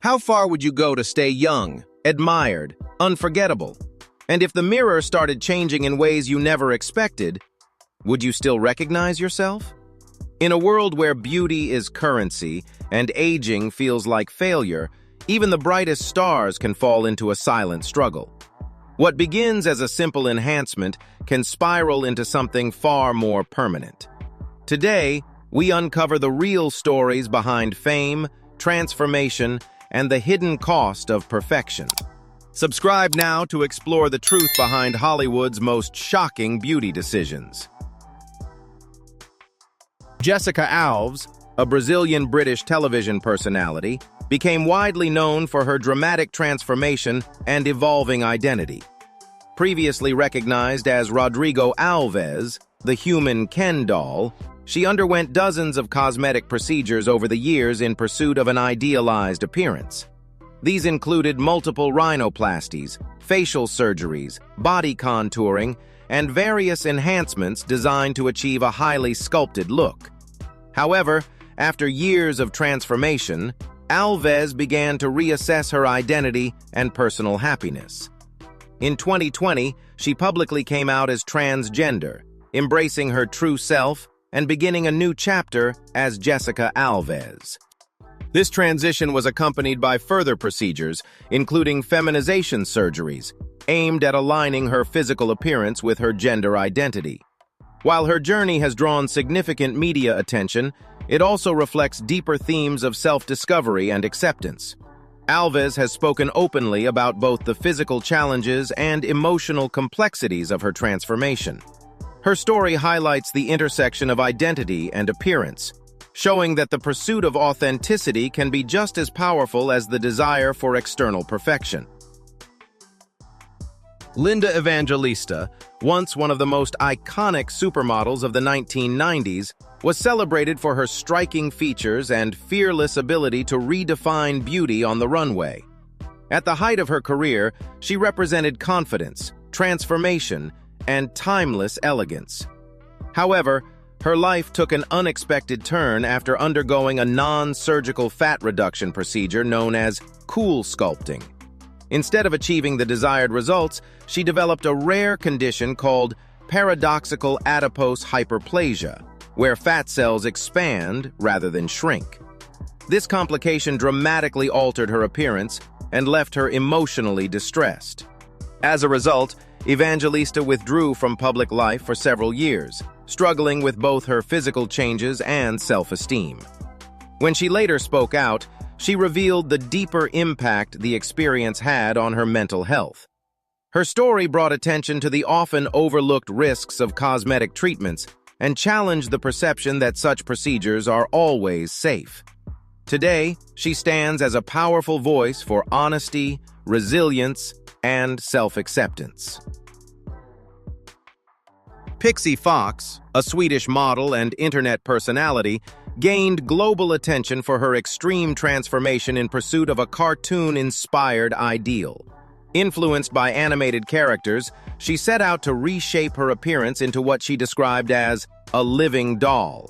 How far would you go to stay young, admired, unforgettable? And if the mirror started changing in ways you never expected, would you still recognize yourself? In a world where beauty is currency and aging feels like failure, even the brightest stars can fall into a silent struggle. What begins as a simple enhancement can spiral into something far more permanent. Today, we uncover the real stories behind fame, transformation, and the hidden cost of perfection. Subscribe now to explore the truth behind Hollywood's most shocking beauty decisions. Jessica Alves, a Brazilian-British television personality, became widely known for her dramatic transformation and evolving identity. Previously recognized as Rodrigo Alves, the human Ken doll, she underwent dozens of cosmetic procedures over the years in pursuit of an idealized appearance. These included multiple rhinoplasties, facial surgeries, body contouring, and various enhancements designed to achieve a highly sculpted look. However, after years of transformation, Alves began to reassess her identity and personal happiness. In 2020, she publicly came out as transgender, embracing her true self and beginning a new chapter as Jessica Alves. This transition was accompanied by further procedures, including feminization surgeries, aimed at aligning her physical appearance with her gender identity. While her journey has drawn significant media attention, it also reflects deeper themes of self-discovery and acceptance. Alves has spoken openly about both the physical challenges and emotional complexities of her transformation. Her story highlights the intersection of identity and appearance, showing that the pursuit of authenticity can be just as powerful as the desire for external perfection. Linda Evangelista, once one of the most iconic supermodels of the 1990s, was celebrated for her striking features and fearless ability to redefine beauty on the runway. At the height of her career, she represented confidence, transformation, and timeless elegance. However, her life took an unexpected turn after undergoing a non-surgical fat reduction procedure known as cool sculpting. Instead of achieving the desired results, she developed a rare condition called paradoxical adipose hyperplasia, where fat cells expand rather than shrink. This complication dramatically altered her appearance and left her emotionally distressed. As a result, Evangelista withdrew from public life for several years, struggling with both her physical changes and self-esteem. When she later spoke out, she revealed the deeper impact the experience had on her mental health. Her story brought attention to the often overlooked risks of cosmetic treatments and challenged the perception that such procedures are always safe. Today, she stands as a powerful voice for honesty, resilience, and self-acceptance. Pixie Fox, a Swedish model and internet personality, gained global attention for her extreme transformation in pursuit of a cartoon-inspired ideal. Influenced by animated characters, she set out to reshape her appearance into what she described as a living doll.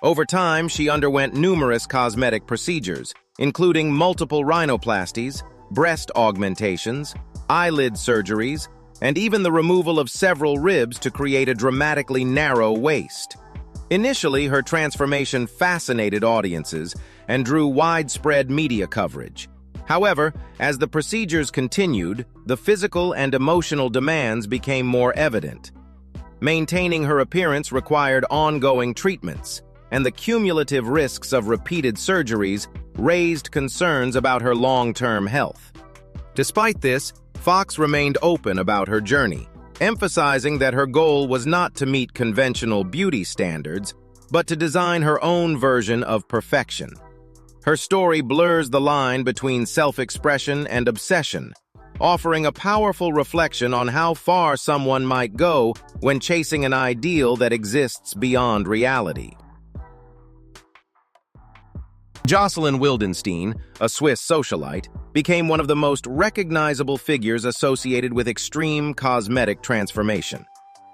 Over time, she underwent numerous cosmetic procedures, including multiple rhinoplasties, breast augmentations, eyelid surgeries, and even the removal of several ribs to create a dramatically narrow waist. Initially, her transformation fascinated audiences and drew widespread media coverage. However, as the procedures continued, the physical and emotional demands became more evident. Maintaining her appearance required ongoing treatments, and the cumulative risks of repeated surgeries raised concerns about her long-term health. Despite this, Fox remained open about her journey, emphasizing that her goal was not to meet conventional beauty standards, but to design her own version of perfection. Her story blurs the line between self-expression and obsession, offering a powerful reflection on how far someone might go when chasing an ideal that exists beyond reality. Jocelyn Wildenstein, a Swiss socialite, became one of the most recognizable figures associated with extreme cosmetic transformation.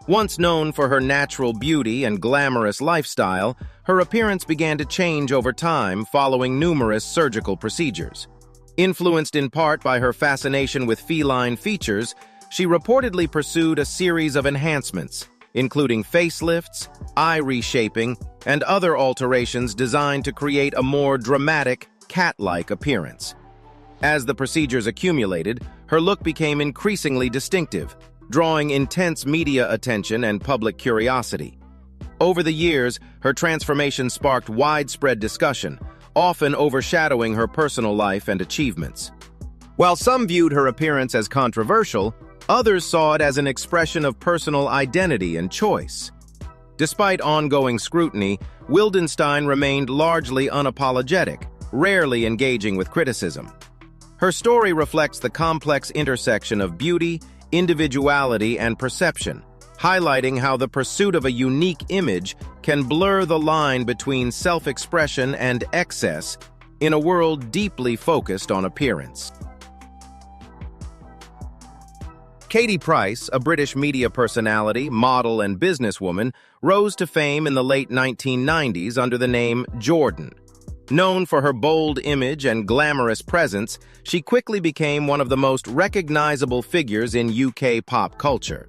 Once known for her natural beauty and glamorous lifestyle, her appearance began to change over time following numerous surgical procedures. Influenced in part by her fascination with feline features, she reportedly pursued a series of enhancements, including facelifts, eye reshaping, and other alterations designed to create a more dramatic, cat-like appearance. As the procedures accumulated, her look became increasingly distinctive, drawing intense media attention and public curiosity. Over the years, her transformation sparked widespread discussion, often overshadowing her personal life and achievements. While some viewed her appearance as controversial, others saw it as an expression of personal identity and choice. Despite ongoing scrutiny, Wildenstein remained largely unapologetic, rarely engaging with criticism. Her story reflects the complex intersection of beauty, individuality, and perception, highlighting how the pursuit of a unique image can blur the line between self-expression and excess in a world deeply focused on appearance. Katie Price, a British media personality, model, and businesswoman, rose to fame in the late 1990s under the name Jordan. Known for her bold image and glamorous presence, she quickly became one of the most recognizable figures in UK pop culture.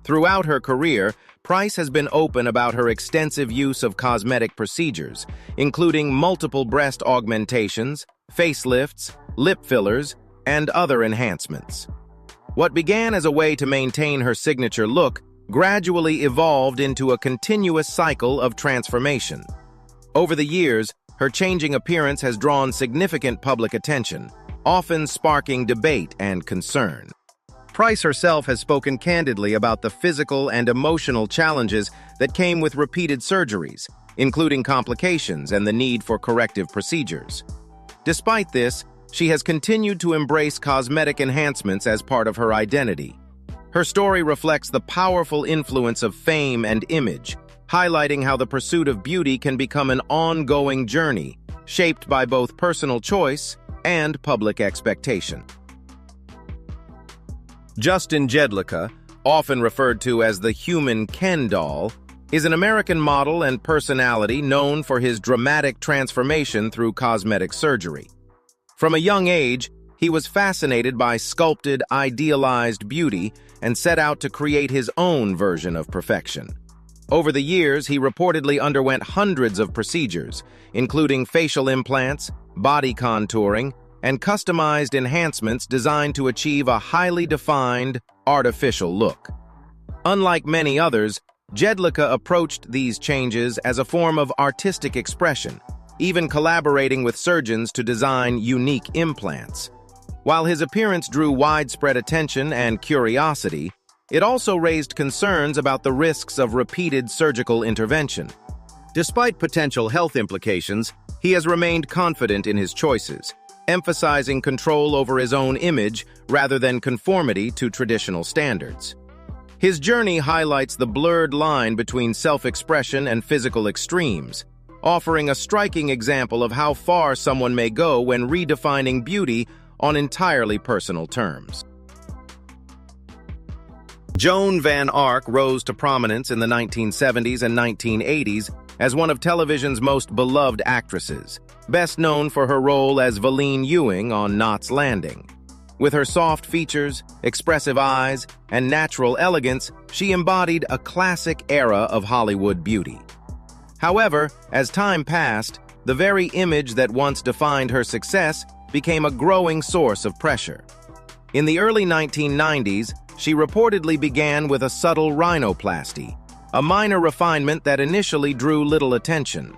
Throughout her career, Price has been open about her extensive use of cosmetic procedures, including multiple breast augmentations, facelifts, lip fillers, and other enhancements. What began as a way to maintain her signature look gradually evolved into a continuous cycle of transformation. Over the years, her changing appearance has drawn significant public attention, often sparking debate and concern. Price herself has spoken candidly about the physical and emotional challenges that came with repeated surgeries, including complications and the need for corrective procedures. Despite this, she has continued to embrace cosmetic enhancements as part of her identity. Her story reflects the powerful influence of fame and image, highlighting how the pursuit of beauty can become an ongoing journey, shaped by both personal choice and public expectation. Justin Jedlicka, often referred to as the human Ken doll, is an American model and personality known for his dramatic transformation through cosmetic surgery. From a young age, he was fascinated by sculpted, idealized beauty and set out to create his own version of perfection. Over the years, he reportedly underwent hundreds of procedures, including facial implants, body contouring, and customized enhancements designed to achieve a highly defined, artificial look. Unlike many others, Jedlicka approached these changes as a form of artistic expression, even collaborating with surgeons to design unique implants. While his appearance drew widespread attention and curiosity, it also raised concerns about the risks of repeated surgical intervention. Despite potential health implications, he has remained confident in his choices, emphasizing control over his own image rather than conformity to traditional standards. His journey highlights the blurred line between self-expression and physical extremes, offering a striking example of how far someone may go when redefining beauty on entirely personal terms. Joan Van Ark rose to prominence in the 1970s and 1980s as one of television's most beloved actresses, best known for her role as Valine Ewing on Knots Landing. With her soft features, expressive eyes, and natural elegance, she embodied a classic era of Hollywood beauty. However, as time passed, the very image that once defined her success became a growing source of pressure. In the early 1990s, she reportedly began with a subtle rhinoplasty, a minor refinement that initially drew little attention.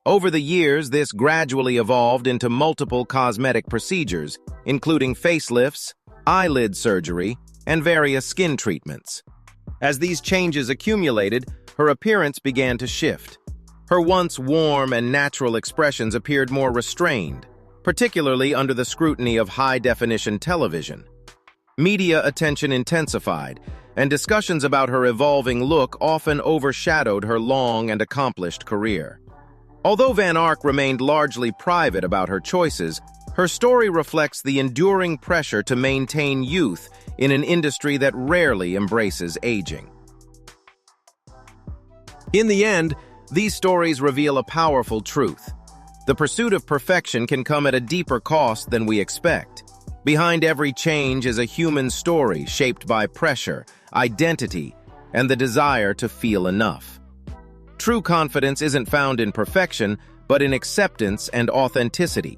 Over the years, this gradually evolved into multiple cosmetic procedures, including facelifts, eyelid surgery, and various skin treatments. As these changes accumulated, her appearance began to shift. Her once warm and natural expressions appeared more restrained, particularly under the scrutiny of high-definition television. Media attention intensified, and discussions about her evolving look often overshadowed her long and accomplished career. Although Van Ark remained largely private about her choices, her story reflects the enduring pressure to maintain youth in an industry that rarely embraces aging. In the end, these stories reveal a powerful truth. The pursuit of perfection can come at a deeper cost than we expect. Behind every change is a human story shaped by pressure, identity, and the desire to feel enough. True confidence isn't found in perfection, but in acceptance and authenticity.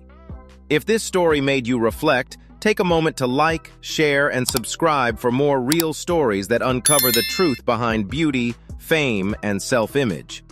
If this story made you reflect, take a moment to like, share, and subscribe for more real stories that uncover the truth behind beauty, fame, and self-image.